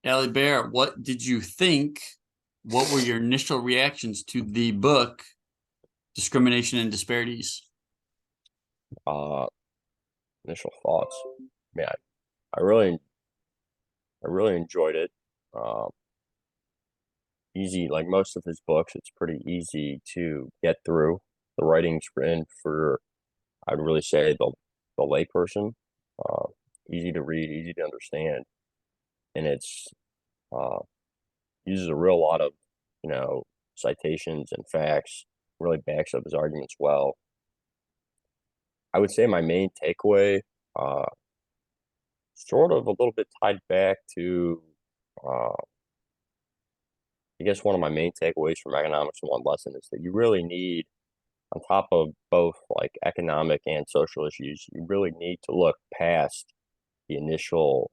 Allie Bear, what did you think? What were your initial reactions to the book Discrimination and Disparities? Uh, Initial thoughts. Man, I really, I really enjoyed it. Um, Easy, like most of his books, it's pretty easy to get through. The writing's written for, I'd really say, the layperson. Uh, Easy to read, easy to understand, and it's uh, uses a real lot of, citations and facts. Really backs up his arguments well. I would say my main takeaway, uh, sort of a little bit tied back to, uh, I guess one of my main takeaways from economics and one lesson is that you really need, on top of both like economic and social issues, you really need to look past the initial,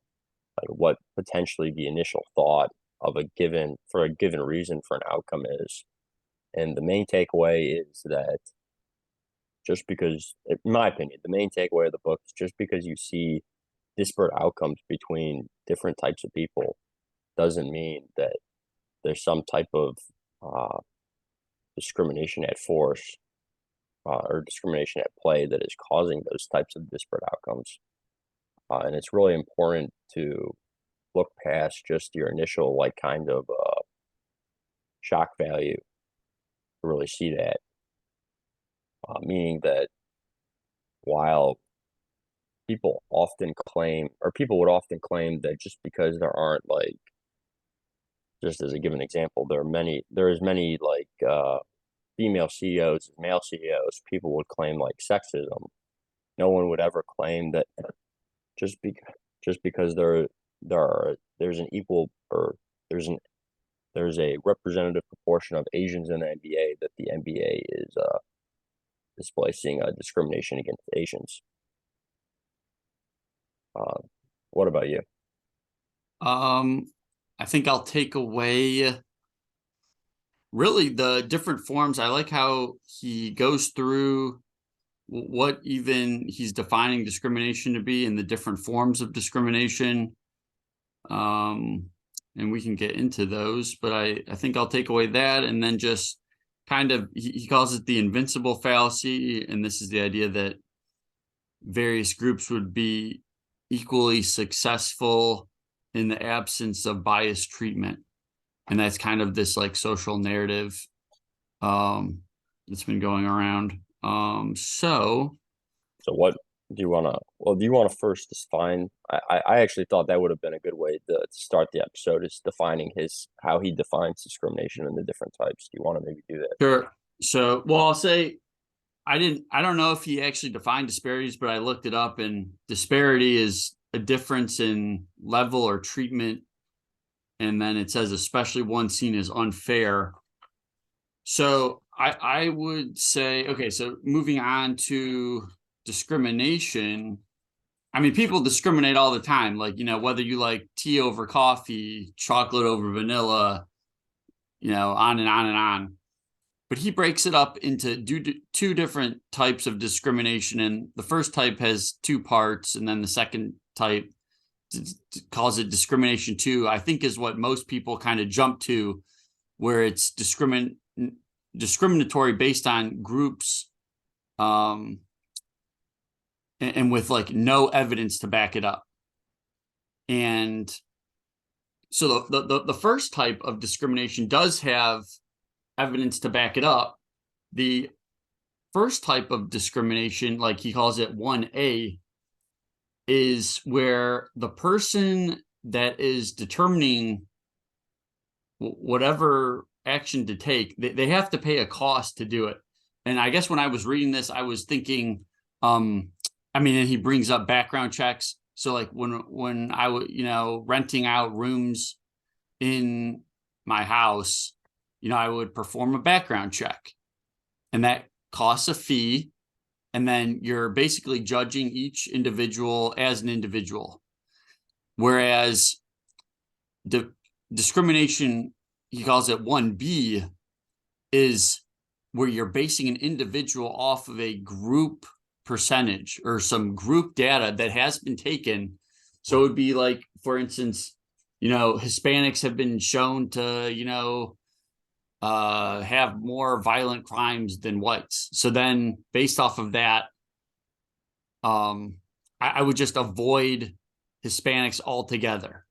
like what potentially the initial thought of a given reason for an outcome is. And the main takeaway is that just because, in my opinion, the main takeaway of the book is just because you see disparate outcomes between different types of people doesn't mean that there's some type of uh, discrimination at force or discrimination at play that is causing those types of disparate outcomes. And it's really important to look past just your initial, like, kind of shock value to really see that. Meaning that while people would often claim that just because there aren't, like, just as a given example, there is many, like, female CEOs, male CEOs, people would claim like sexism. No one would ever claim that just be, just because there's an equal or there's an there's a representative proportion of Asians in the NBA that the NBA is displacing discrimination against Asians. Uh, what about you? Um, I think I'll take away really the different forms. I like how he goes through what even he's defining discrimination to be and the different forms of discrimination. Um, and we can get into those, but I think I'll take away that and then just kind of he calls it the invincible fallacy, and this is the idea that various groups would be equally successful in the absence of biased treatment. And that's kind of this like social narrative that's been going around. So So what do you want to? Well, do you want to first define? I actually thought that would have been a good way to start the episode is defining his how he defines discrimination and the different types. Do you want to maybe do that? sure. So well, I'll say I don't know if he actually defined disparities, but I looked it up, and disparity is a difference in level or treatment. And then it says especially one seen as unfair. So I would say, okay, so moving on to discrimination. I mean, people discriminate all the time, like, whether you like tea over coffee, chocolate over vanilla, on and on and on. But he breaks it up into two different types of discrimination. And the first type has two parts, and then the second type calls it discrimination two, I think is what most people kind of jump to, where it's discriminatory based on groups, um, and with like no evidence to back it up. And so the first type of discrimination does have evidence to back it up. The first type of discrimination, like he calls it 1A, is where the person that is determining whatever action to take, they have to pay a cost to do it. And I guess when I was reading this, I was thinking, I mean, and he brings up background checks. So like when I was, renting out rooms in my house, I would perform a background check, and that costs a fee. And then you're basically judging each individual as an individual. Whereas discrimination, he calls it 1B, is where you're basing an individual off of a group percentage or some group data that has been taken. So it would be like, for instance, Hispanics have been shown to, have more violent crimes than whites. So then based off of that, I would just avoid Hispanics altogether,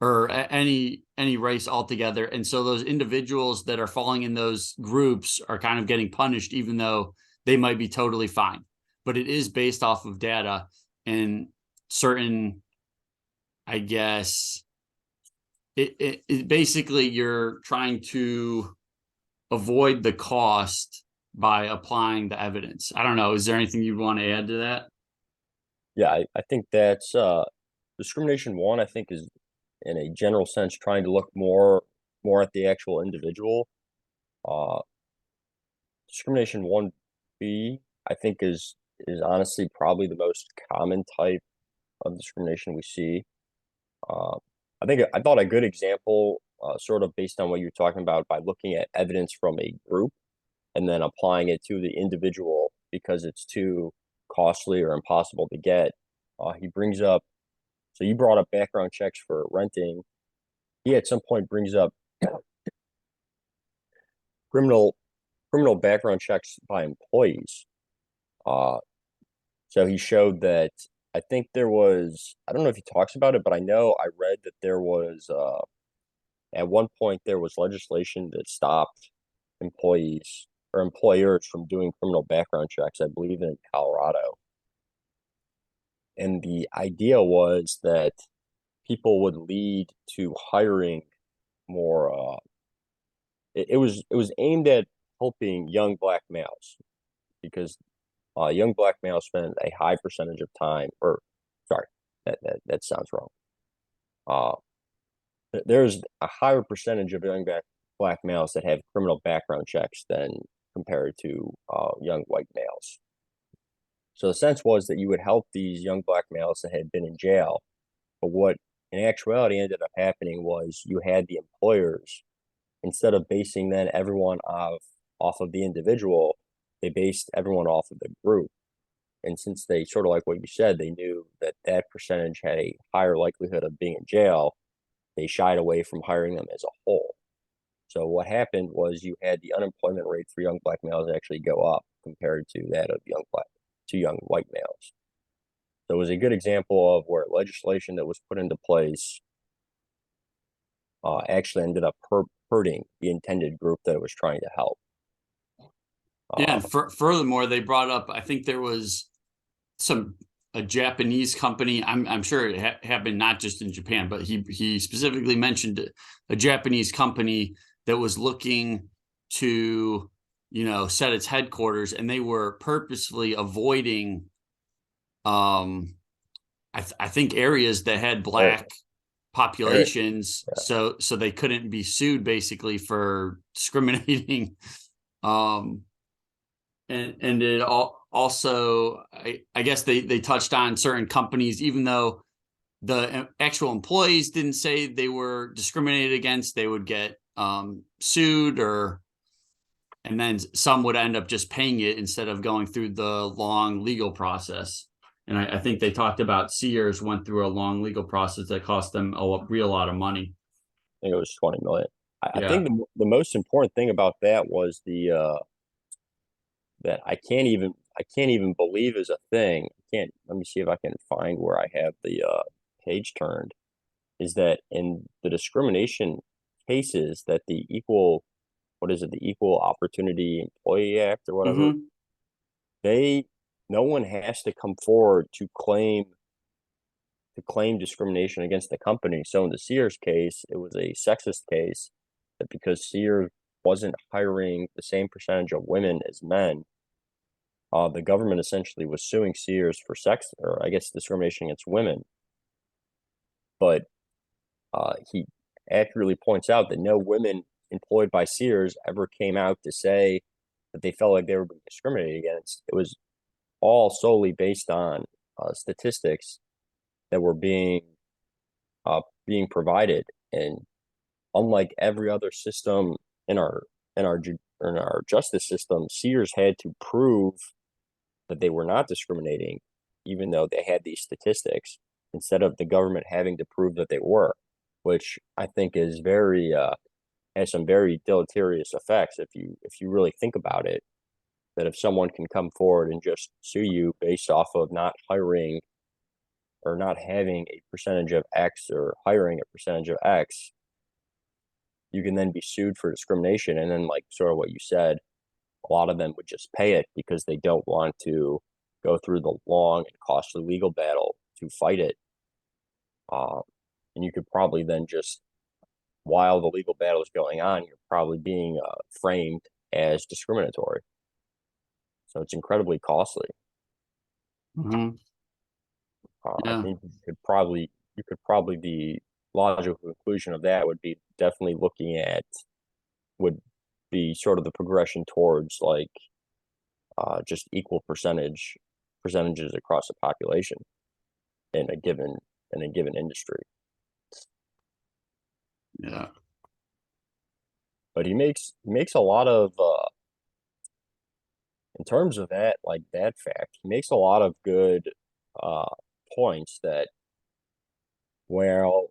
or any race altogether. And so those individuals that are falling in those groups are kind of getting punished, even though they might be totally fine. But it is based off of data and certain, I guess, it basically you're trying to avoid the cost by applying the evidence. I don't know. Is there anything you'd want to add to that? Yeah, I think that's discrimination one, I think, is in a general sense trying to look more at the actual individual. Uh, discrimination 1B, I think, is honestly probably the most common type of discrimination we see. Uh, I thought a good example, sort of based on what you're talking about, by looking at evidence from a group and then applying it to the individual because it's too costly or impossible to get. He brings up, so you brought up background checks for renting. He at some point brings up criminal criminal background checks by employees. Uh, so he showed that I think there was, I don't know if he talks about it, but I know I read that there was at one point there was legislation that stopped employees or employers from doing criminal background checks, I believe in Colorado. And the idea was that people would lead to hiring more. It was aimed at helping young black males because young black males spend a high percentage of time, or sorry, that sounds wrong. Uh, there's a higher percentage of young black males that have criminal background checks than compared to young white males. So the sense was that you would help these young black males that had been in jail. But what in actuality ended up happening was you had the employers, instead of basing then everyone off of the individual, they based everyone off of the group. And since they sort of like what you said, they knew that that percentage had a higher likelihood of being in jail, they shied away from hiring them as a whole. So what happened was you had the unemployment rate for young black males actually go up compared to that of young white males. So it was a good example of where legislation that was put into place actually ended up hurting the intended group that it was trying to help. Yeah, Uh, and furthermore, they brought up, I think there was a Japanese company. I'm sure it happened not just in Japan, but he specifically mentioned a Japanese company that was looking to, set its headquarters, and they were purposefully avoiding, I think areas that had Eric, black Eric, populations, so they couldn't be sued basically for discriminating. Um, and it also, I guess they touched on certain companies, even though the actual employees didn't say they were discriminated against, they would get sued, and then some would end up just paying it instead of going through the long legal process. And I think they talked about Sears went through a long legal process that cost them a real lot of money. I think it was 20 million. I Yeah. think the most important thing about that was the that I can't even believe is a thing. I can't. Let me see if I can find where I have the page turned. Is that in the discrimination cases that the equal, what is it, the Equal Opportunity Employee Act or whatever, Mm-hmm. they no one has to come forward to claim discrimination against the company. So in the Sears case, it was a sexist case that because Sears wasn't hiring the same percentage of women as men, the government essentially was suing Sears for sex, or I guess discrimination against women. But he accurately points out that no women employed by Sears ever came out to say that they felt like they were being discriminated against. It was all solely based on statistics that were being provided. And unlike every other system in our justice system, Sears had to prove that they were not discriminating, even though they had these statistics, instead of the government having to prove that they were, which I think is very has some very deleterious effects if you really think about it. That if someone can come forward and just sue you based off of not hiring or not having a percentage of X or hiring a percentage of X, you can then be sued for discrimination. And then, like sort of what you said, a lot of them would just pay it because they don't want to go through the long and costly legal battle to fight it. And you could probably then just, while the legal battle is going on, you're probably being framed as discriminatory. So it's incredibly costly. Mm-hmm. I Yeah. think you could probably the logical conclusion of that would be definitely looking at would be sort of the progression towards like just equal percentages across the population in a given industry. Yeah. But he makes a lot of in terms of that like that fact, he makes a lot of good uh points that well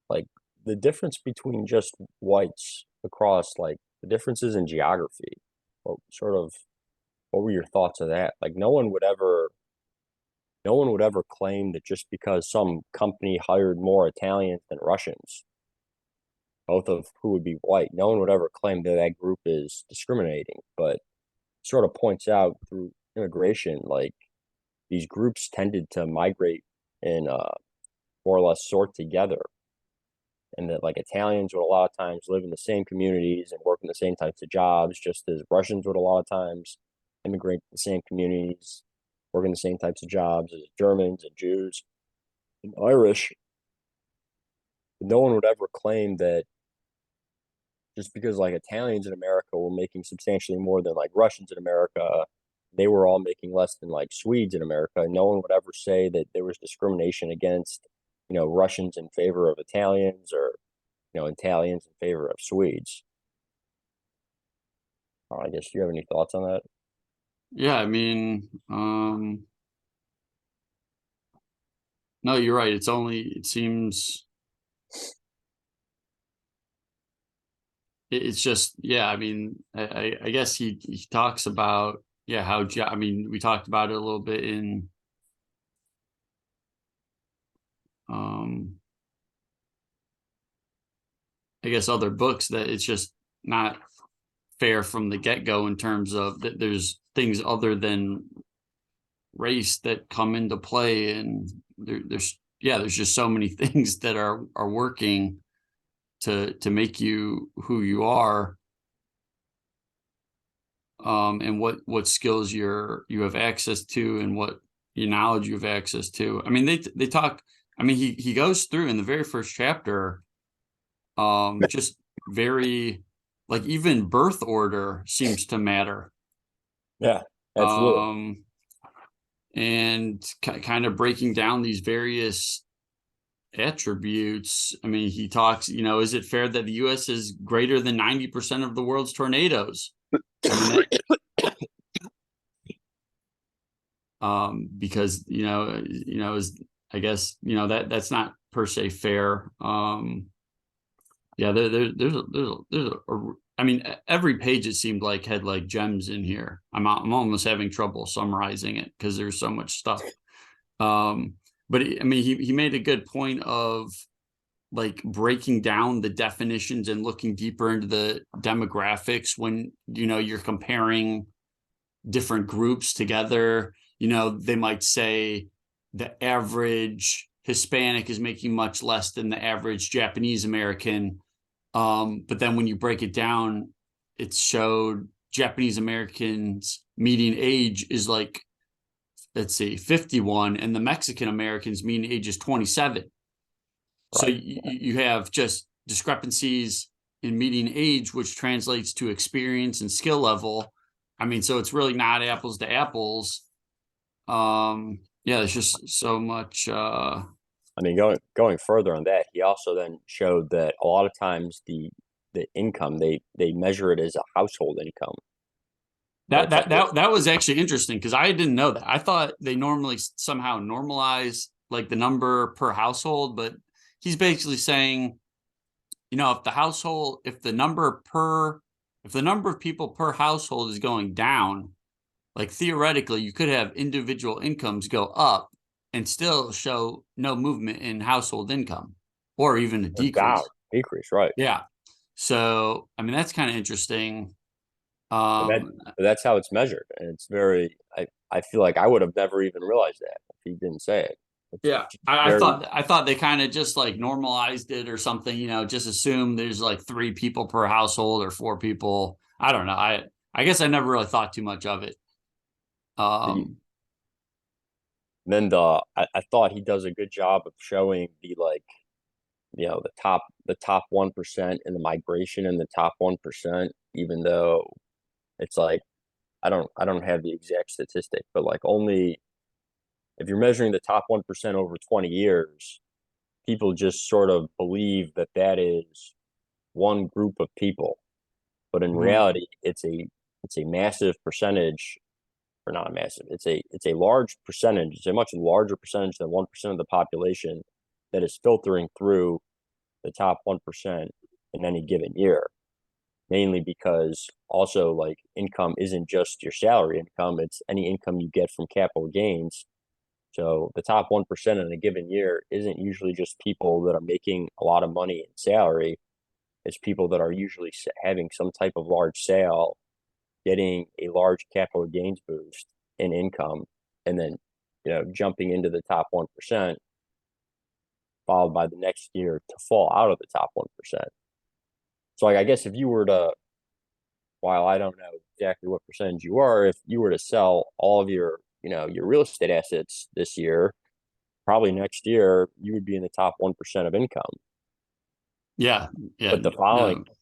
like the difference between just whites across like the differences in geography. What were your thoughts of that? Like no one would ever claim that just because some company hired more Italians than Russians, both of who would be white, no one would ever claim that that group is discriminating. But sort of points out through immigration, like these groups tended to migrate and more or less sort together. And that like Italians would a lot of times live in the same communities and work in the same types of jobs, just as Russians would a lot of times immigrate to the same communities, work in the same types of jobs as Germans and Jews and Irish. No one would ever claim that just because like Italians in America were making substantially more than like Russians in America, they were all making less than like Swedes in America. No one would ever say that there was discrimination against, Russians in favor of Italians or, Italians in favor of Swedes. I guess do you have any thoughts on that? Yeah. I mean, no, you're right. It seems it's just, yeah. I mean, I guess he talks about, yeah, I mean, we talked about it a little bit in, um, I guess other books that it's just not fair from the get-go in terms of that there's things other than race that come into play, and there's just so many things that are working to make you who you are, and what skills you have access to, and what your knowledge you have access to. I mean, they talk. I mean, he goes through in the very first chapter, just very, like, even birth order seems to matter. Yeah, absolutely. um and kind of breaking down these various attributes. I mean, he talks, is it fair that the US is greater than 90% of the world's tornadoes? I mean, because is, I guess, that's not per se fair. Yeah, I mean, every page it seemed like had like gems in here. I'm almost having trouble summarizing it because there's so much stuff. But I mean, he made a good point of like breaking down the definitions and looking deeper into the demographics when you're comparing different groups together. They might say the average Hispanic is making much less than the average Japanese American. But then when you break it down, it showed Japanese Americans median age is like, let's see, 51, and the Mexican Americans median age is 27. So Right. you have just discrepancies in median age, which translates to experience and skill level. I mean, so it's really not apples to apples. Yeah, there's just so much. I mean, going further on that, he also then showed that a lot of times the income they measure it as a household income, where That it's like, that that that was actually interesting because I didn't know that. I thought they normally somehow normalize like the number per household, but he's basically saying if the household, if the number of people per household is going down, like theoretically, you could have individual incomes go up and still show no movement in household income or even a Or down, decrease. decrease, right? Yeah. So, I mean, that's kind of interesting. But that Um, but that's how it's measured, and it's very. I feel like I would have never even realized that if he didn't say it. It's yeah, just I very thought I thought they kind of just like normalized it or something, just assume there's like 3 people per household or 4 people. I don't know. I guess I never really thought too much of it. the. Um, Then I thought he does a good job of showing the like the top 1% and the migration in the top 1%, even though it's like I don't have the exact statistic, but like only if you're measuring the top 1% over 20 years, people just sort of believe that that is one group of people. But in mhm, reality, it's a massive percentage, or not a massive. It's a large percentage. It's a much larger percentage than 1% of the population that is filtering through the top 1% in any given year. Mainly because also like income isn't just your salary income; it's any income you get from capital gains. So the top 1% in a given year isn't usually just people that are making a lot of money in salary. It's people that are usually having some type of large sale, getting a large capital gains boost in income, and then jumping into the top 1%, followed by the next year to fall out of the top 1%. So like I guess if you were to, while I don't know exactly what percentage you are, if you were to sell all of your real estate assets this year, probably next year you would be in the top 1% of income. yeah, yeah, But the following, no,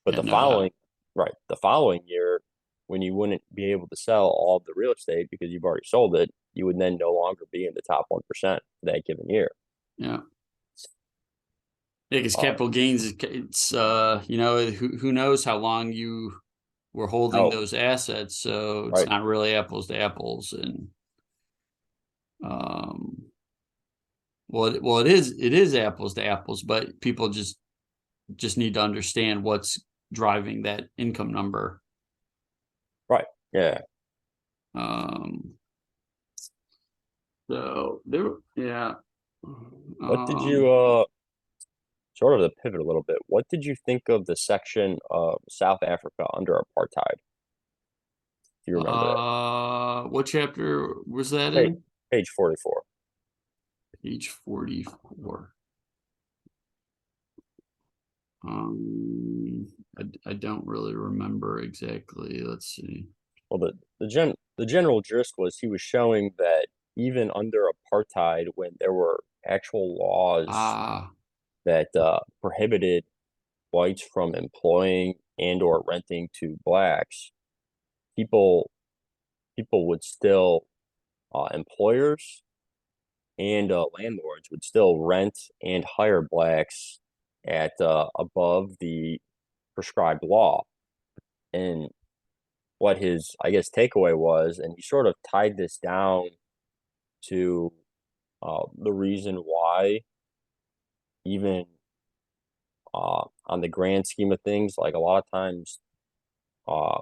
but yeah, the no doubt. following, right, the following year, when you wouldn't be able to sell all of the real estate because you've already sold it, you would then no longer be in the top 1% for that given year. Yeah. Yeah, because Uh, capital gains, it's who knows how long you were holding oh, those assets, so it's right, not really apples to apples. And um, well, it is apples to apples, but people just need to understand what's driving that income number. right, yeah. Um, so there, yeah. What did Um, you sort of to pivot a little bit? What did you think of the section of South Africa under apartheid? Do you remember it? what chapter was that Page, in? page 44. Page 44. I don't really remember exactly. Let's see. Well, the general gist was he was showing that even under apartheid, when there were actual laws Ah, that prohibited whites from employing and or renting to blacks, people people would still employers and landlords would still rent and hire blacks at above the prescribed law. And what his, I guess, takeaway was, and he sort of tied this down to the reason why, even on the grand scheme of things, like a lot of times, uh,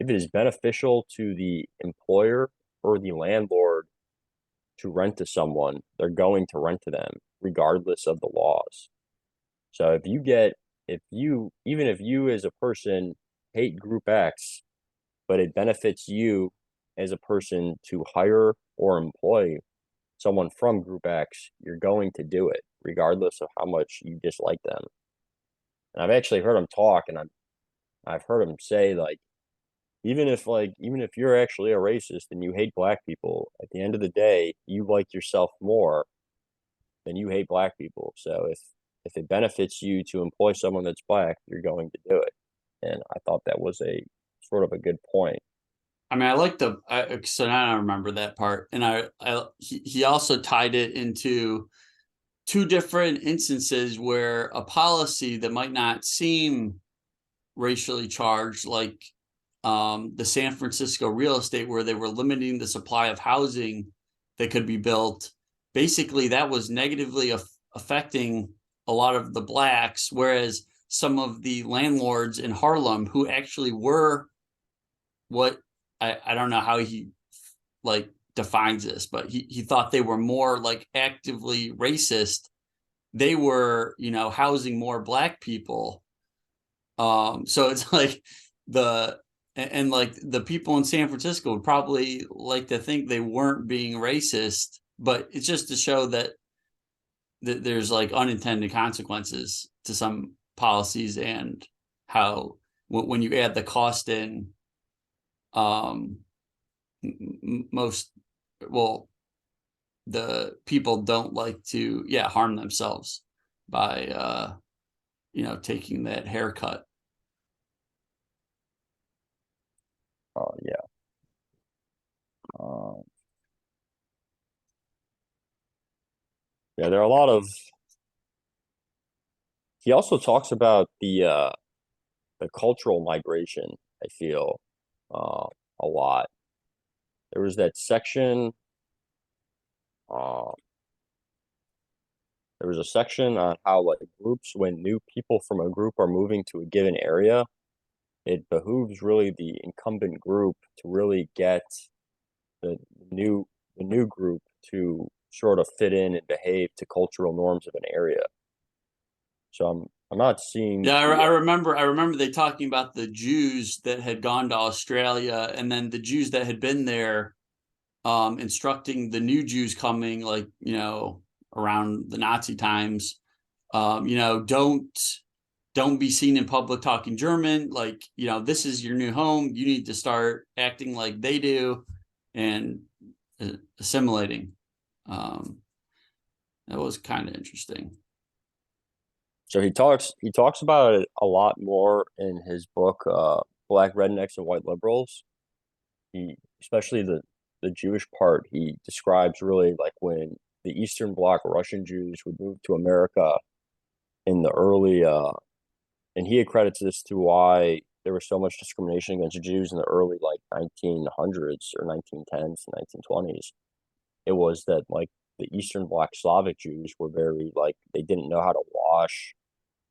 if it is beneficial to the employer or the landlord to rent to someone, they're going to rent to them regardless of the laws. So even if you as a person hate Group X, but it benefits you as a person to hire or employ someone from Group X, you're going to do it regardless of how much you dislike them. And I've actually heard him talk, and I've heard him say like even if you're actually a racist and you hate black people, at the end of the day, you like yourself more than you hate black people. So if it benefits you to employ someone that's black, you're going to do it. And I thought that was a sort of a good point. I mean, I like so now I remember that part, and he also tied it into two different instances where a policy that might not seem racially charged, like the San Francisco real estate, where they were limiting the supply of housing that could be built. Basically, that was negatively affecting a lot of the blacks, whereas some of the landlords in Harlem who actually were what I don't know how he like defines this, but he thought they were more like actively racist. They were, housing more black people. So it's like the and like the people in San Francisco would probably like to think they weren't being racist, but it's just to show that there's like unintended consequences to some policies, and how when you add the cost in, um most, well, the people don't like to harm themselves by taking that haircut. Yeah. Uh, yeah, there are a lot of. He also talks about the cultural migration. I feel uh, a lot. There was that section. Uh, there was a section on how like groups, when new people from a group are moving to a given area, it behooves really the incumbent group to really get the new the new group to sort of fit in and behave to cultural norms of an area. So I'm not seeing. Yeah, I remember they talking about the Jews that had gone to Australia, and then the Jews that had been there, instructing the new Jews coming, like, around the Nazi times, don't be seen in public talking German. Like, this is your new home. You need to start acting like they do and assimilating. Um, that was kind of interesting. So he talks about it a lot more in his book, Black Rednecks and White Liberals. He especially the Jewish part, he describes really like when the Eastern Bloc Russian Jews would move to America in the early and he accredits this to why there was so much discrimination against Jews in the early like 1900s or 1910s, 1920s. It was that like the Eastern Bloc Slavic Jews were very like they didn't know how to wash,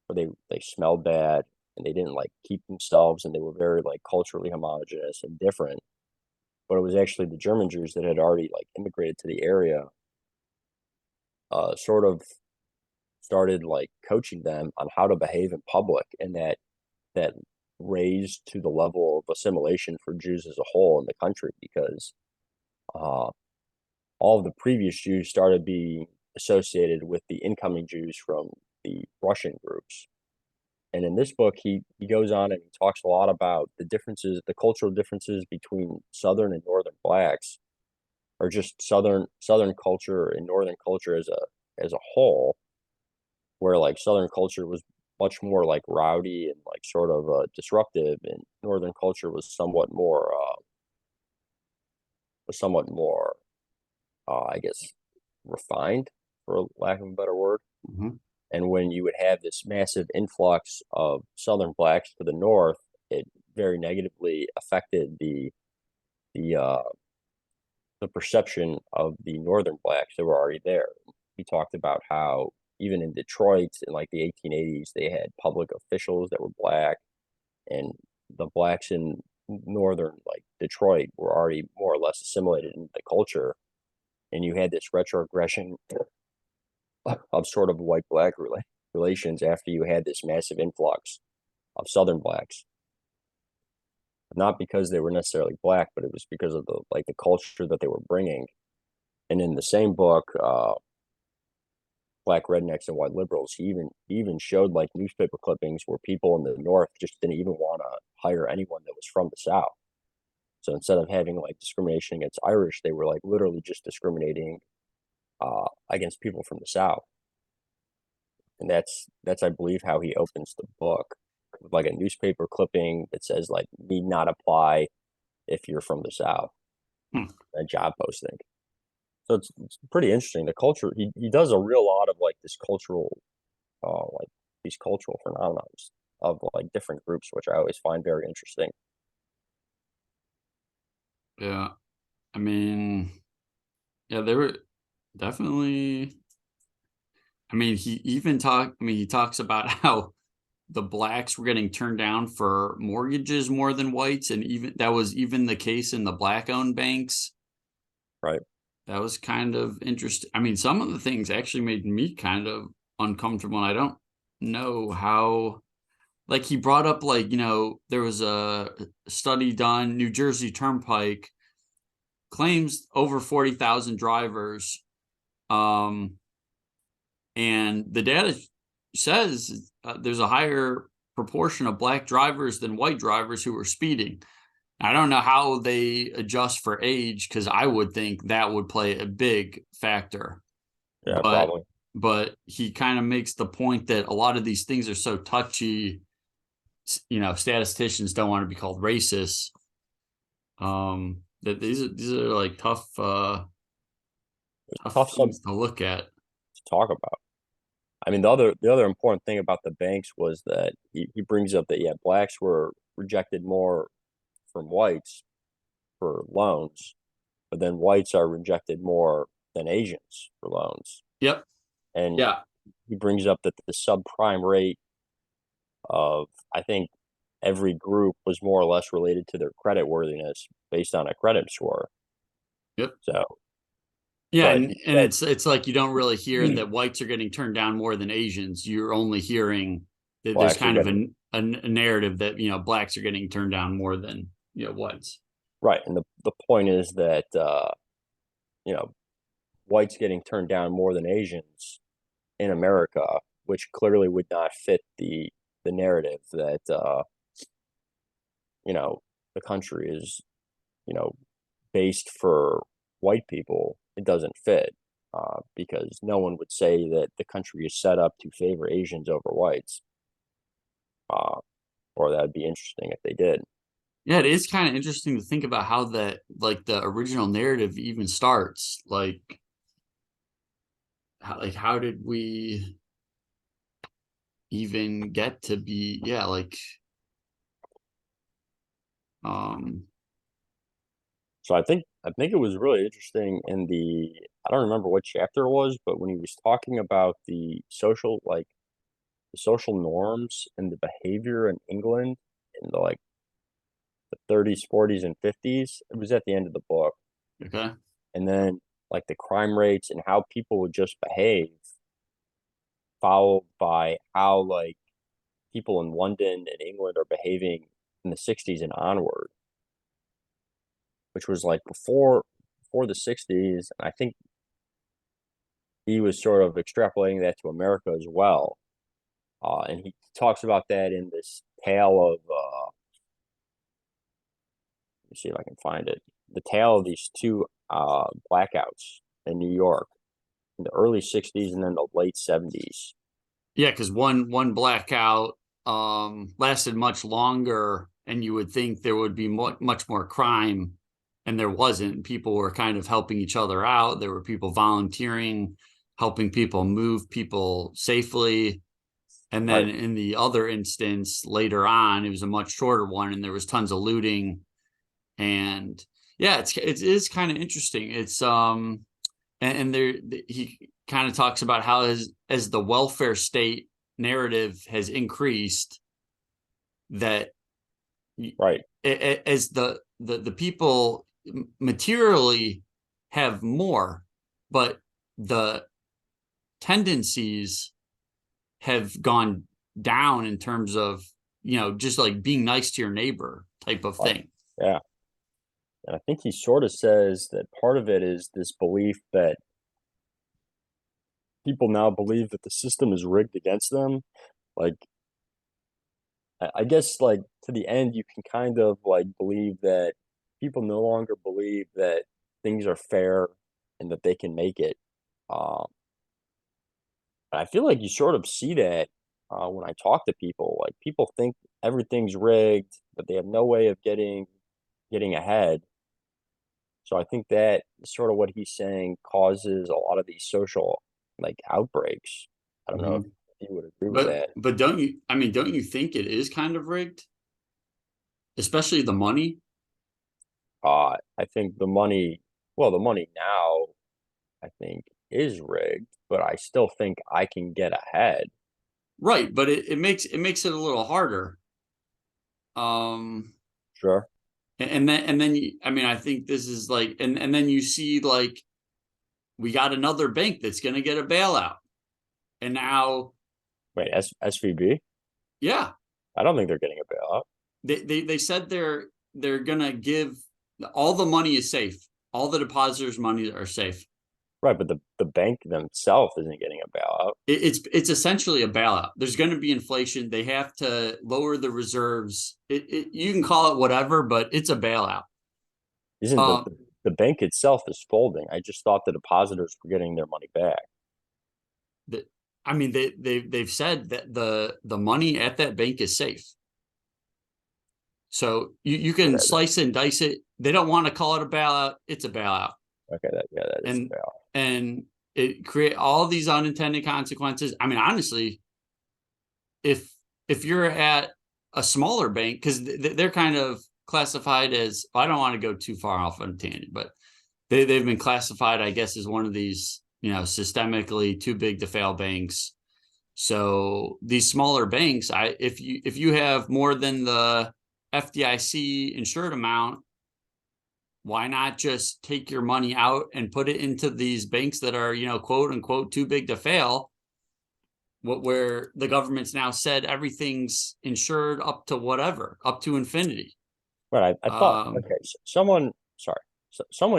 or they smelled bad, and they didn't like keep themselves, and they were very like culturally homogenous and different. But it was actually the German Jews that had already like immigrated to the area, sort of started like coaching them on how to behave in public, and that raised to the level of assimilation for Jews as a whole in the country, because uh, all of the previous Jews started being associated with the incoming Jews from the Russian groups. And in this book, he goes on and he talks a lot about the differences, the cultural differences between Southern and Northern blacks, or just Southern culture and Northern culture as a whole, where like Southern culture was much more like rowdy and like sort of disruptive, and Northern culture was somewhat more, I guess, refined, for lack of a better word. Mm-hmm. And when you would have this massive influx of Southern blacks to the north, it very negatively affected the uh, the perception of the Northern blacks that were already there. He talked about how even in Detroit in like the 1880s, they had public officials that were black, and the blacks in northern like Detroit were already more or less assimilated into the culture, and you had this retrogression of sort of white black relations after you had this massive influx of Southern blacks. Not because they were necessarily black, but it was because of the culture that they were bringing. And in the same book, Black Rednecks and White Liberals, he even showed like newspaper clippings where people in the North just didn't even want to hire anyone that was from the South. So instead of having like discrimination against Irish, they were like literally just discriminating against people from the South. And that's I believe how he opens the book, with like a newspaper clipping that says like need not apply if you're from the South, Hmm. a job posting. So it's pretty interesting. The culture, he does a real lot of like this cultural like these cultural phenomena of like different groups, which I always find very interesting. Yeah. I mean, yeah, they were definitely I mean, he talks about how the blacks were getting turned down for mortgages more than whites, and even that was even the case in the black owned banks. right? That was kind of interesting. I mean, some of the things actually made me kind of uncomfortable. I don't know how, like, he brought up, like, there was a study done, New Jersey Turnpike claims over 40,000 drivers. Um, and the data says there's a higher proportion of black drivers than white drivers who are speeding. I don't know how they adjust for age, because I would think that would play a big factor. Yeah, But probably. he kind of makes the point that a lot of these things are so touchy. Statisticians don't want to be called racist. That these are like tough Tough things subject to look at. to talk about. I mean, the other important thing about the banks was that he brings up that, yeah, blacks were rejected more from whites for loans, but then whites are rejected more than Asians for loans. Yep. And Yeah. he brings up that the subprime rate of, I think, every group was more or less related to their credit worthiness based on a credit score. Yep. So, Yeah, but and he said it's like you don't really hear that whites are getting turned down more than Asians. You're only hearing that there's blacks are kind of getting a narrative that blacks are getting turned down more than whites. right. And the point is that, you know, whites getting turned down more than Asians in America, which clearly would not fit the narrative that, you know, the country is, you know, based for white people. It doesn't fit, because no one would say that the country is set up to favor Asians over whites, uh, or that'd be interesting if they did. Yeah, it is kind of interesting to think about how that, like, the original narrative even starts. How did we even get to be, yeah, like, um So I think it was really interesting in the, I don't remember what chapter it was, but when he was talking about the social norms and the behavior in England in the 30s, 40s, and 50s, it was at the end of the book. okay. And then like the crime rates and how people would just behave, followed by how like people in London and England are behaving in the 60s and onward, which was like before the 60s. And I think he was sort of extrapolating that to America as well. And he talks about that in this tale of, let me see if I can find it. The tale of these two blackouts in New York in the early 60s and then the late 70s. Yeah, because one blackout lasted much longer, and you would think there would be much more crime, and there wasn't. People were kind of helping each other out. There were people volunteering, helping people move people safely. And Right. then in the other instance later on, it was a much shorter one, and there was tons of looting. And yeah, it is kind of interesting. It's and there he kind of talks about how as the welfare state narrative has increased, that Right. as the people materially have more, but the tendencies have gone down in terms of just like being nice to your neighbor type of Right. thing. Yeah. And I think he sort of says that part of it is this belief that people now believe that the system is rigged against them. Like, I guess, like, to the end, you can kind of like believe that people no longer believe that things are fair and that they can make it. Um, and I feel like you sort of see that when I talk to people. Like, people think everything's rigged, but they have no way of getting ahead. So I think that sort of what he's saying causes a lot of these social like outbreaks. I don't know if Mhm. you would agree with but that. but don't you think it is kind of rigged, especially the money? I think the money, well, the money now, I think. is rigged, but I still think I can get ahead. Right, but it makes it a little harder. Sure. I mean, I think this is like, and then you see like we got another bank that's going to get a bailout, and now, Wait, SVB? yeah, I don't think they're getting a bailout. they said they're going to give all the money is safe, all the depositors' money are safe. Right, but the bank themselves isn't getting a bailout. It's essentially a bailout. There's going to be inflation. They have to lower the reserves. You can call it whatever, but it's a bailout. Isn't the bank itself is folding? I just thought the depositors were getting their money back. The, I mean, they've said that the money at that bank is safe. So you can slice and dice it. They don't want to call it a bailout. It's a bailout. Okay, that is a and bailout. and it create all these unintended consequences. I mean, honestly, if you're at a smaller bank, because they're kind of classified as, I don't want to go too far off on a tangent, but they've been classified, I guess, as one of these, systemically too big to fail banks. So these smaller banks, if you have more than the FDIC insured amount, why not just take your money out and put it into these banks that are, quote unquote, too big to fail? Where the government's now said everything's insured up to whatever, up to infinity. Right, I thought, okay, someone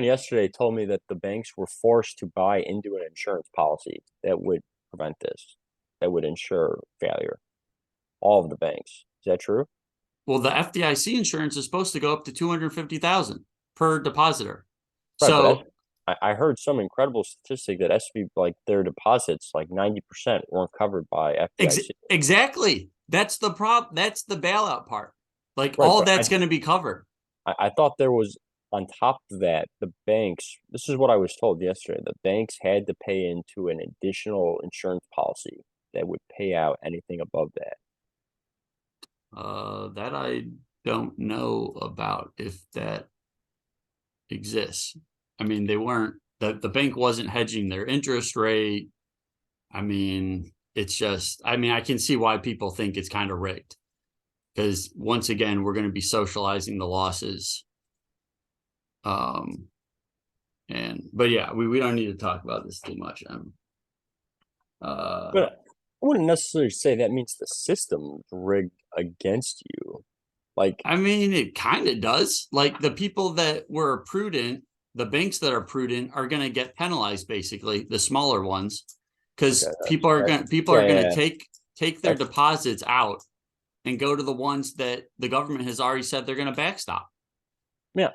yesterday told me that the banks were forced to buy into an insurance policy that would prevent this, that would ensure failure. All of the banks. Is that true? Well, the FDIC insurance is supposed to go up to 250,000 per depositor. Right, but So I heard some incredible statistic that SB, like their deposits, like 90% weren't covered by FDIC. exactly. That's the problem. That's the bailout part. Like Right, all but that's going to be covered. I thought there was, on top of that, the banks, this is what I was told yesterday, the banks had to pay into an additional insurance policy that would pay out anything above that. That I don't know about if that exists. I mean, they weren't, the bank wasn't hedging their interest rate. I mean, it's just, I mean, I can see why people think it's kind of rigged, because once again, we're going to be socializing the losses. But yeah, we don't need to talk about this too much. But I wouldn't necessarily say that means the system's rigged against you. Like, I mean, it kind of does. Like the people that were prudent, the banks that are prudent are going to get penalized, basically, the smaller ones, because okay, people are yeah, going yeah, to take their that's deposits out and go to the ones that the government has already said they're going to backstop. yeah.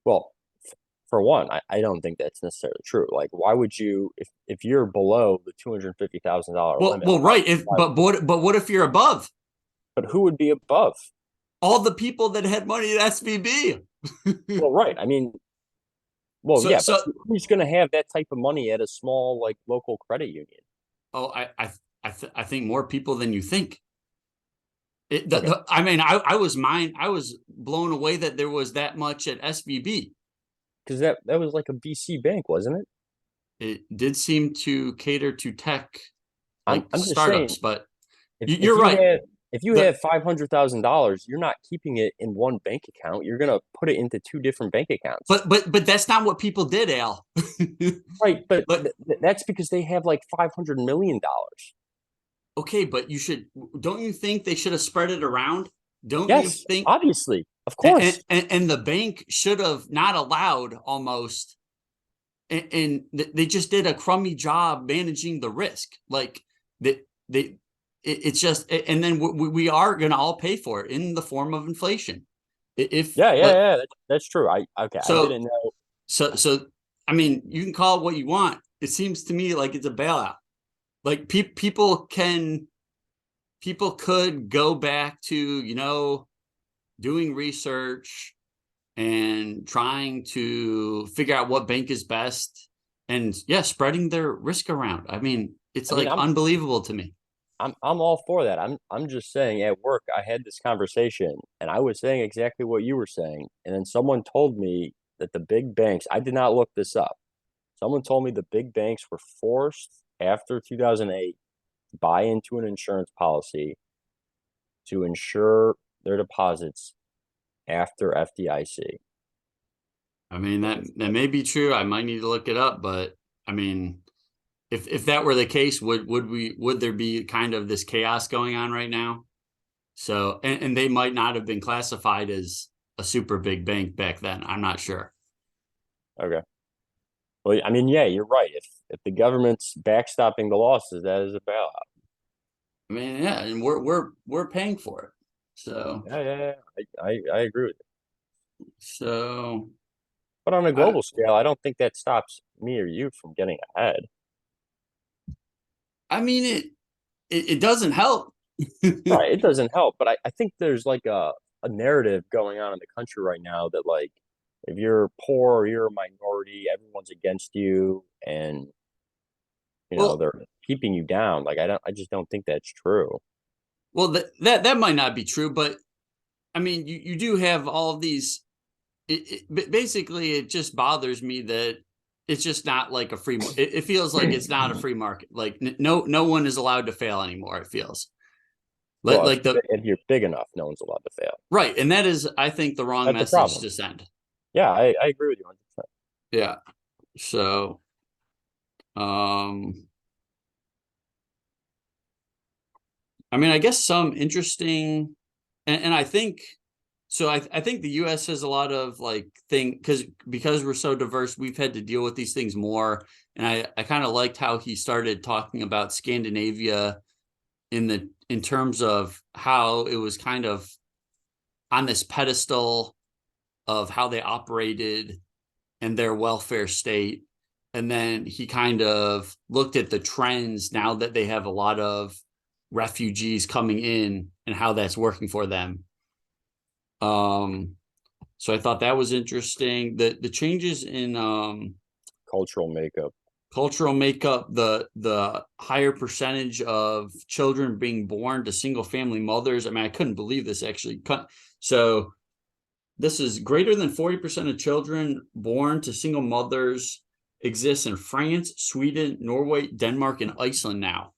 Well, for one, I don't think that's necessarily true. Like, why would you, if you're below the $250,000 limit? Right. If but what if you're above? But who would be above? All the people that had money at SVB. Well, right. I mean, well, so yeah, but so who's going to have that type of money at a small, like, local credit union? oh, I think more people than you think. Okay, I mean, I was blown away that there was that much at SVB. because that was like a VC bank, wasn't it? It did seem to cater to tech, like I'm just saying, startups, but if you're you right. have if you The have $500,000, you're not keeping it in one bank account. You're gonna put it into two different bank accounts. but that's not what people did, Al. Right, but But that's because they have like $500 million. okay, but don't you think they should have spread it around? Don't you Yes, think? obviously, of course. And the bank should have not allowed almost, and they just did a crummy job managing the risk. Like they it's just, and then we are going to all pay for it in the form of inflation. If Yeah, yeah, but yeah. That's true. I so didn't know. so I mean, you can call it what you want. It seems to me like it's a bailout. Like people could go back to, doing research and trying to figure out what bank is best, and yeah, spreading their risk around. I mean, it's I mean, like unbelievable to me. I'm all for that. I'm just saying at work I had this conversation and I was saying exactly what you were saying. And then someone told me that the big banks, I did not look this up, Someone told me the big banks were forced after 2008 to buy into an insurance policy to insure their deposits after FDIC. I mean, that may be true. I might need to look it up, but I mean, if that were the case, would there be kind of this chaos going on right now? So, and they might not have been classified as a super big bank back then. I'm not sure. Okay. Well, I mean, yeah, you're right. If the government's backstopping the losses, that is a bailout. I mean, yeah, and we're paying for it. So, I agree with you. so But on a I global scale, I don't think that stops me or you from getting ahead. I mean it doesn't help. Right. It doesn't help, but I think there's like a narrative going on in the country right now that like if you're poor or you're a minority, everyone's against you and Well, they're keeping you down. Like I just don't think that's true. well, that might not be true, but I mean, you do have all of these. Basically, it just bothers me that it's just not like a free. It feels like it's not a free market. Like no one is allowed to fail anymore. It feels like Well, like the if you're big enough, no one's allowed to fail. right, and that is, I think, the wrong That's a message problem. to send. Yeah, I agree with you 100%. Yeah. So, um, I mean, I guess some interesting, and I think so. I think the U.S. has a lot of like thing because we're so diverse, we've had to deal with these things more. And I kind of liked how he started talking about Scandinavia in terms of how it was kind of on this pedestal of how they operated and their welfare state. And then he kind of looked at the trends now that they have a lot of refugees coming in and how that's working for them. Um, so I thought that was interesting. The changes in Cultural makeup. cultural makeup, the higher percentage of children being born to single family mothers. I mean, I couldn't believe this actually. So this is greater than 40% of children born to single mothers exists in France, Sweden, Norway, Denmark, and Iceland now.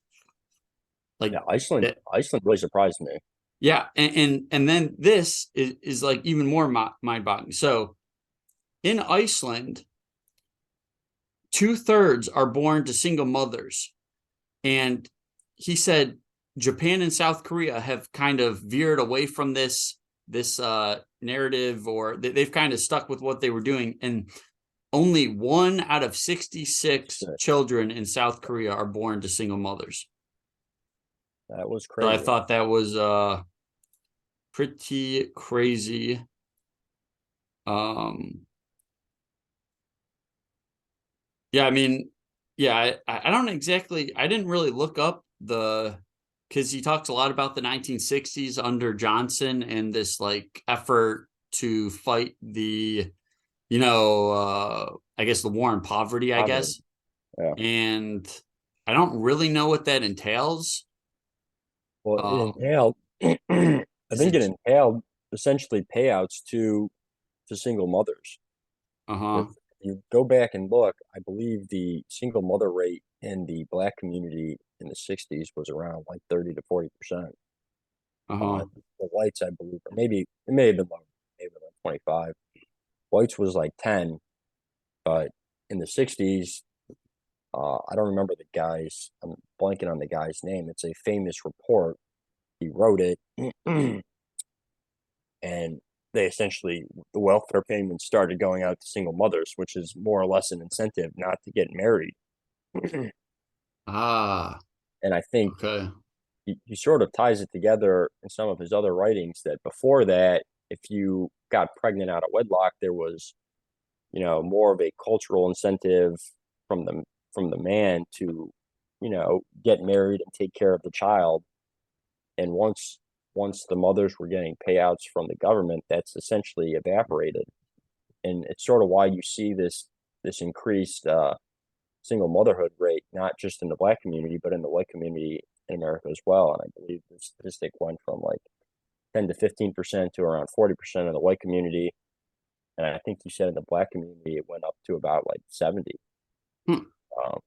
Like Yeah, Iceland. that, Iceland really surprised me. yeah, and then this is like even more mind boggling. So in Iceland, 2/3 are born to single mothers, and he said Japan and South Korea have kind of veered away from this narrative, or they've kind of stuck with what they were doing, and only 1 out of 66 children in South Korea are born to single mothers. That was So I crazy. thought that was pretty crazy. Um, yeah, I mean, yeah, I don't exactly, I didn't really look up because he talks a lot about the 1960s under Johnson and this like effort to fight I guess the war on poverty, I Poverty. guess. Yeah. And I don't really know what that entails. Well, it Um, entailed. I is think it it, entailed essentially payouts to single mothers. If uh-huh, you go back and look, I believe the single mother rate in the black community in the 60s was around like 30 to 40%. uh-huh, The whites, I believe, or maybe it may have been lower, maybe like 25. Whites was like 10, but in the 60s, I don't remember the guy's, I'm blanking on the guy's name. It's a famous report. He wrote it, and they essentially, the welfare payments started going out to single mothers, which is more or less an incentive not to get married. ah, And I think okay, he sort of ties it together in some of his other writings that before that, if you got pregnant out of wedlock, there was, more of a cultural incentive from the man to, get married and take care of the child. And once the mothers were getting payouts from the government, that's essentially evaporated. And it's sort of why you see this increased single motherhood rate, not just in the black community, but in the white community in America as well. And I believe the statistic went from like 10 to 15% to around 40% of the white community. And I think you said in the black community, it went up to about like 70. Hmm. um,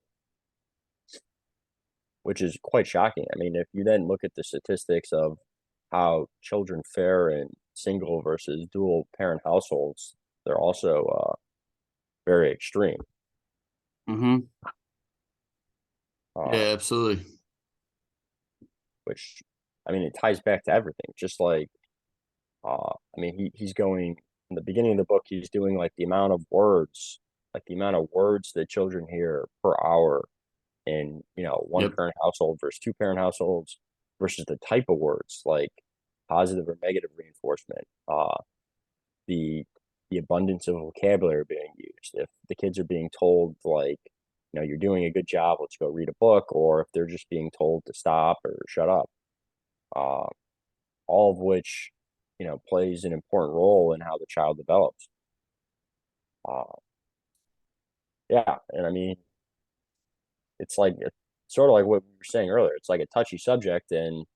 which is quite shocking. I mean, if you then look at the statistics of how children fare in single versus dual parent households, they're also very extreme. Mm-hmm. Uh, Yeah, absolutely. which, I mean, it ties back to everything. Just like, I mean, he's going in the beginning of the book, he's doing like the amount of words that children hear per hour in, one Yep. parent household versus two parent households versus the type of words like positive or negative reinforcement, the the abundance of vocabulary being used. If the kids are being told like, you're doing a good job, let's go read a book, or if they're just being told to stop or shut up, uh, all of which, plays an important role in how the child develops. Uh, yeah, and I mean, it's sort of like what we were saying earlier. It's like a touchy subject, and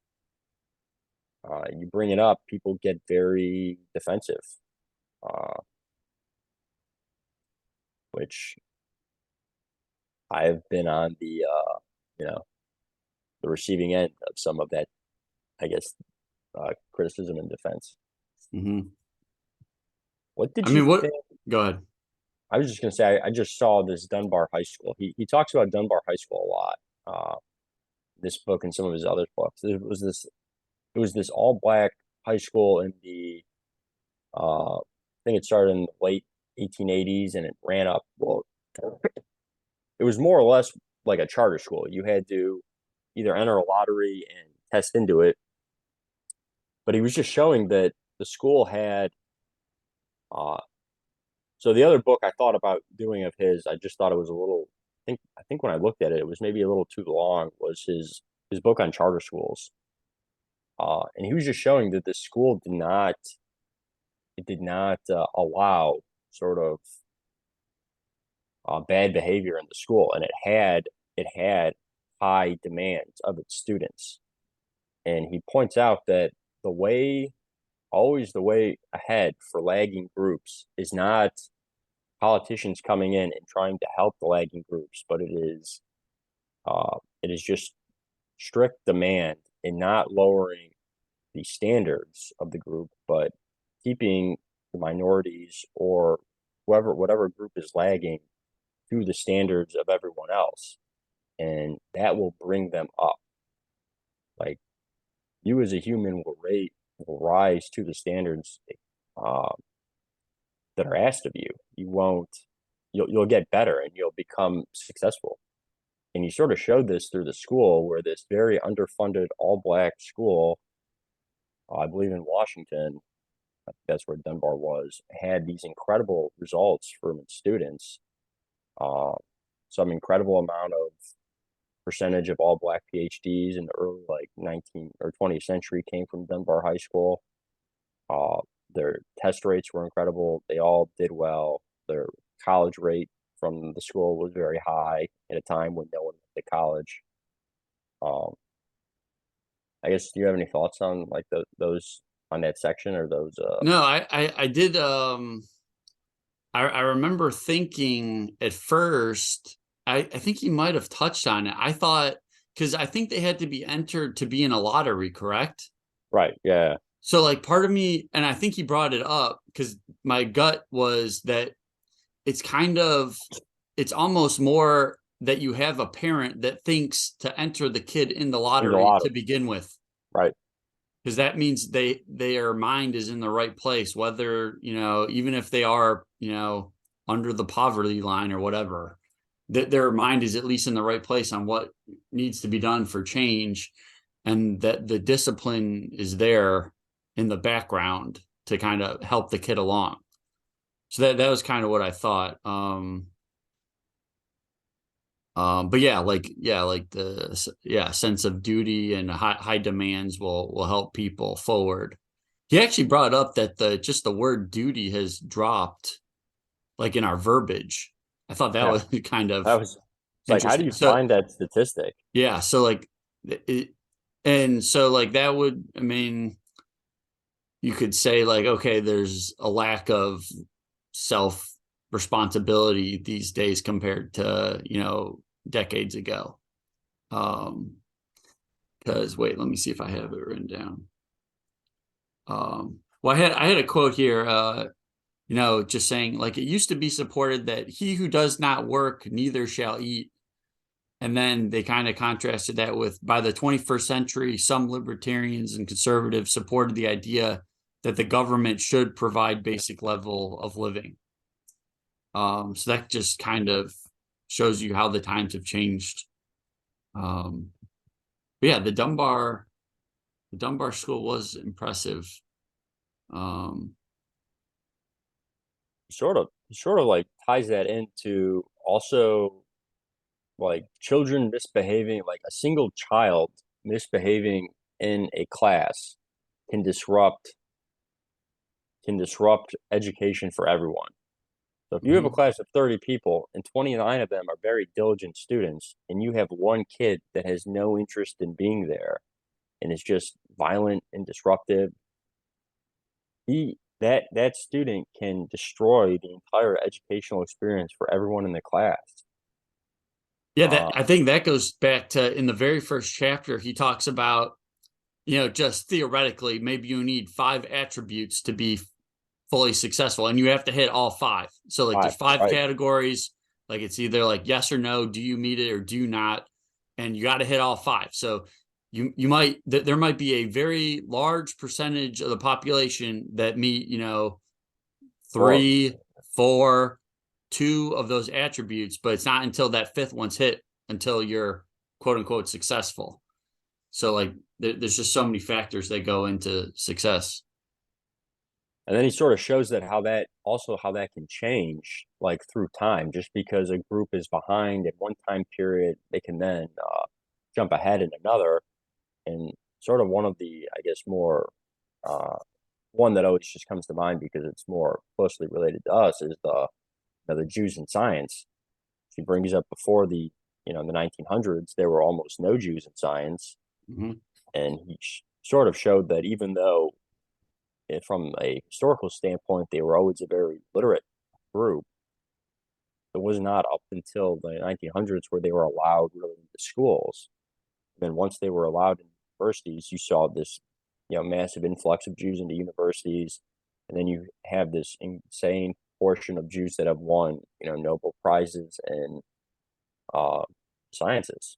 you bring it up, people get very defensive, uh, which I've been on you know, the receiving end of some of that, I guess, criticism and defense. Mm-hmm. What I did you mean, what? think? Go ahead. I was just going to say, I just saw this Dunbar High School. He talks about Dunbar High School a lot. This book and some of his other books. It was this all black high school in the I think it started in the late 1880s and it ran up. Well, it was more or less like a charter school. You had to either enter a lottery and test into it, but he was just showing that the school had. Uh, so the other book I thought about doing of his, I just thought it was a little. I think when I looked at it, it was maybe a little too long. Was his book on charter schools, and he was just showing that the school did not allow sort of bad behavior in the school, and it had high demands of its students. And he points out that the way always the way ahead for lagging groups is not politicians coming in and trying to help the lagging groups, but it is just strict demand and not lowering the standards of the group, but keeping the minorities or whatever group is lagging to the standards of everyone else, and that will bring them up. Like you as a human will rise to the standards uh, that are asked of you. You won't. You'll get better and you'll become successful. And you sort of showed this through the school, where this very underfunded all black school, I believe in Washington, I think that's where Dunbar was, had these incredible results from its students. Uh, some incredible amount of percentage of all black PhDs in the early like 19th or 20th century came from Dunbar High School. Uh, their test rates were incredible. They all did well. Their college rate from the school was very high at a time when no one went to college. Um, I guess, do you have any thoughts on like those on that section or those? No, I did. I remember thinking at first. I think he might have touched on it. I thought because I think they had to be entered to be in a lottery, correct? Right. Yeah. So like part of me, and I think he brought it up because my gut was that it's kind of it's almost more that you have a parent that thinks to enter the kid in the In the lottery lottery. to begin with, Right. because that means their mind is in the right place, whether even if they are under the poverty line or whatever, that their mind is at least in the right place on what needs to be done for change, and that the discipline is there in the background to kind of help the kid along. So that was kind of what I thought. But like the sense of duty and high demands will help people forward. He actually brought up that the word duty has dropped like in our verbiage. I thought that Yeah. was kind That of was. It's like, how do interesting. you So find that statistic? yeah, so like it, and so like that would, I mean, you could say like, okay, there's a lack of self responsibility these days compared to, decades ago. Because wait, let me see if I have it written down. Well, I had a quote here, just saying, like, it used to be supported that he who does not work neither shall eat. And then they kind of contrasted that with, by the 21st century, some libertarians and conservatives supported the idea that the government should provide basic level of living. So that just kind of shows you how the times have changed. But yeah, the Dunbar school was impressive. Sort of like ties that into also like children misbehaving, like a single child misbehaving in a class can disrupt education for everyone. So if you have a class of 30 people and 29 of them are very diligent students, and you have one kid that has no interest in being there and is just violent and disruptive, that student can destroy the entire educational experience for everyone in the class. Yeah, I think that goes back to, in the very first chapter, he talks about, just theoretically, maybe you need 5 attributes to be fully successful, and you have to hit all 5. So like there's 5 Right. categories, like it's either like yes or no, do you meet it or do you not, and you got to hit all 5. So there might be a very large percentage of the population that meet, 3, 4, 2 of those attributes, but it's not until that 5th one's hit until you're quote unquote successful. So like there's just so many factors that go into success. And then he sort of shows that how that can change like through time. Just because a group is behind in one time period, they can then jump ahead in another. And sort of one of the, I guess, more one that always just comes to mind because it's more closely related to us is the Jews in science. She brings up before in the 1900s, there were almost no Jews in science. Mm-hmm. And he sort of showed that even though from a historical standpoint, they were always a very literate group, it was not up until the 1900s where they were allowed really into schools. And then once they were allowed in universities, you saw this, massive influx of Jews into universities. And then you have this insane portion of Jews that have won, Nobel Prizes in sciences.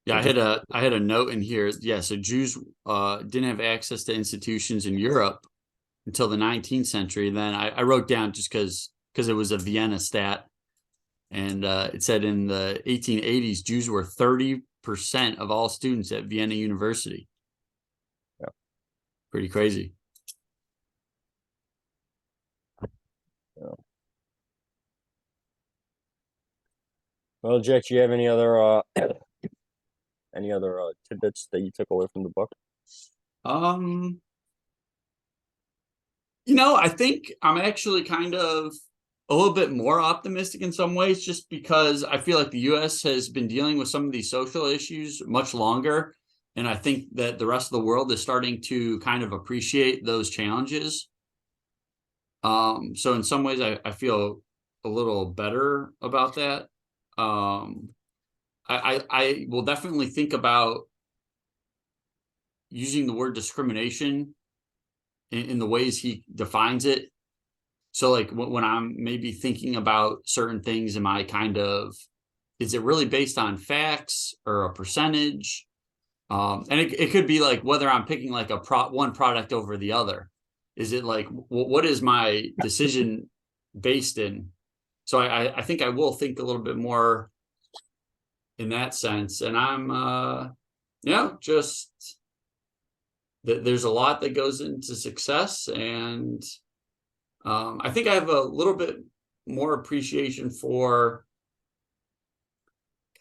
Yeah, So just I had a note in here. Yeah, so Jews didn't have access to institutions in Europe until the 19th century. Then I wrote down, just because it was a Vienna stat, and it said in the 1880s Jews were 30% of all students at Vienna University. yeah. Pretty crazy. Yeah. Well, Jack, do you have any other tidbits that you took away from the book? Um, I think I'm actually kind of a little bit more optimistic in some ways, just because I feel like the US has been dealing with some of these social issues much longer. And I think that the rest of the world is starting to kind of appreciate those challenges. So in some ways, I feel a little better about that. I will definitely think about using the word discrimination in the ways he defines it. So like when I'm maybe thinking about certain things, is it really based on facts or a percentage? And it could be like whether I'm picking like one product over the other. Is it like, what is my decision based in? So I think I will think a little bit more in that sense. And I'm, just there's a lot that goes into success. And I think I have a little bit more appreciation for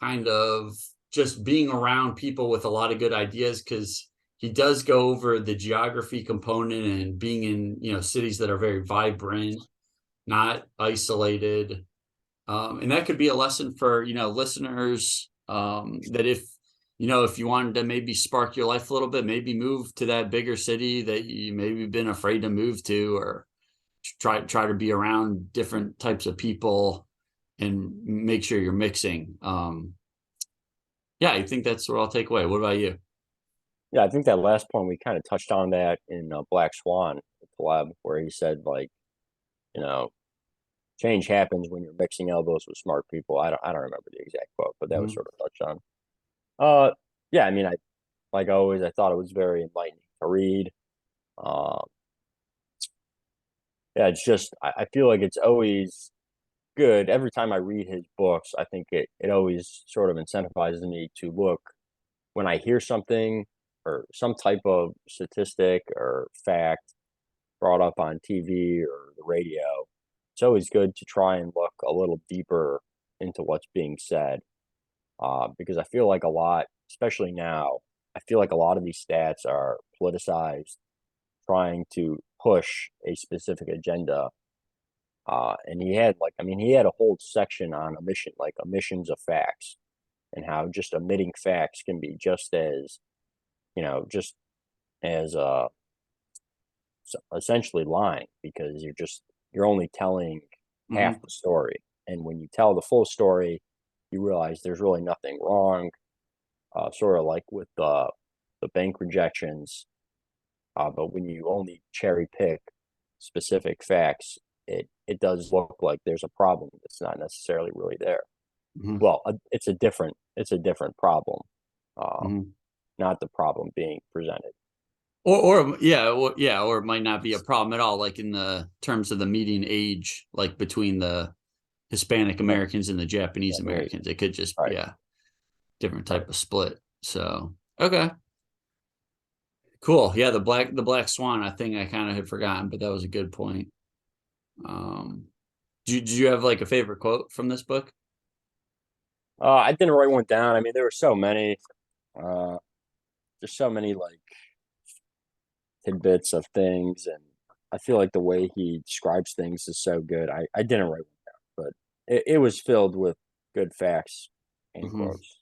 kind of just being around people with a lot of good ideas, because he does go over the geography component and being in, cities that are very vibrant, not isolated. And that could be a lesson for, listeners, that if you wanted to maybe spark your life a little bit, maybe move to that bigger city that you maybe been afraid to move to, or try to be around different types of people and make sure you're mixing. Yeah, I think that's what I'll take away. What about you? Yeah, I think that last point we kind of touched on that in Black Swan, Taleb, where he said like, you know, change happens when you're mixing elbows with smart people. I don't remember the exact quote, but that was Mm-hmm. sort of touched on. Yeah, I mean, I like always, I thought it was very enlightening to read. Um, yeah, it's just I feel like it's always good. Every time I read his books, I think it always sort of incentivizes me to look when I hear something or some type of statistic or fact brought up on TV or the radio. It's always good to try and look a little deeper into what's being said, because I feel like a lot, especially now, I feel like a lot of these stats are politicized, trying to push a specific agenda. And he had like, I mean, he had a whole section on omission, like omissions of facts, and how just omitting facts can be just as, just as essentially lying, because you're only telling half Mm-hmm. the story, and when you tell the full story, you realize there's really nothing wrong. Sort of like with the bank rejections, but when you only cherry pick specific facts, it does look like there's a problem that's not necessarily really there. Mm-hmm. Well, it's a different problem, uh, Mm-hmm. not the problem being presented. Or it might not be a problem at all, like in the terms of the median age, like between the Hispanic Yeah, Americans and the Japanese Japanese, Americans. It could just, right, yeah, different right. type of split. So, okay, cool. Yeah, the Black Swan, I think I kind of had forgotten, but that was a good point. Um, did you have like a favorite quote from this book? I didn't write one down. I mean, there were so many. Uh, there's so many like tidbits of things, and I feel like the way he describes things is so good. I didn't write one down, but it was filled with good facts and Mm-hmm. quotes.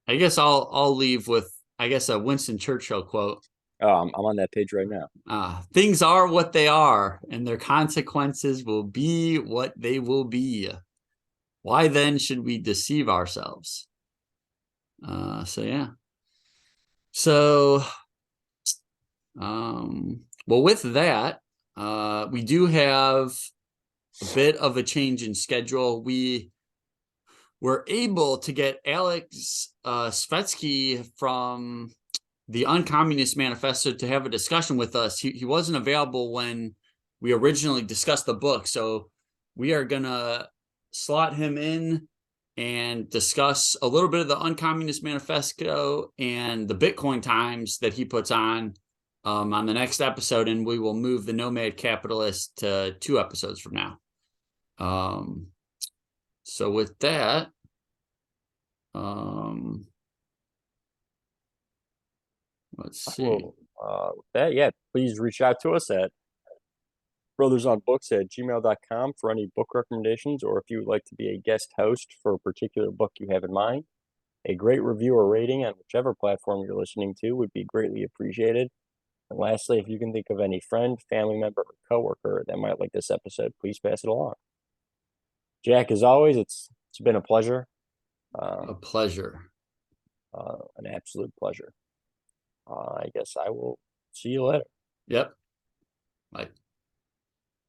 I guess I'll leave with, I guess, a Winston Churchill quote. Oh, I'm on that page right now. Things are what they are, and their consequences will be what they will be. Why then should we deceive ourselves? So yeah. So well, with that, we do have a bit of a change in schedule. We were able to get Alex Svetsky from the Uncommunist Manifesto to have a discussion with us. He wasn't available when we originally discussed the book, so we are gonna slot him in and discuss a little bit of the Uncommunist Manifesto and the Bitcoin times that he puts on the next episode, and we will move the Nomad Capitalist to 2 episodes from now. So with that, um, let's see. Well, yeah, please reach out to us at brothersonbooks@gmail.com for any book recommendations, or if you would like to be a guest host for a particular book you have in mind. A great review or rating on whichever platform you're listening to would be greatly appreciated. And lastly, if you can think of any friend, family member, or coworker that might like this episode, please pass it along. Jack, as always, it's been a pleasure, A um, pleasure. an absolute pleasure. I guess I will see you later. Yep. Bye.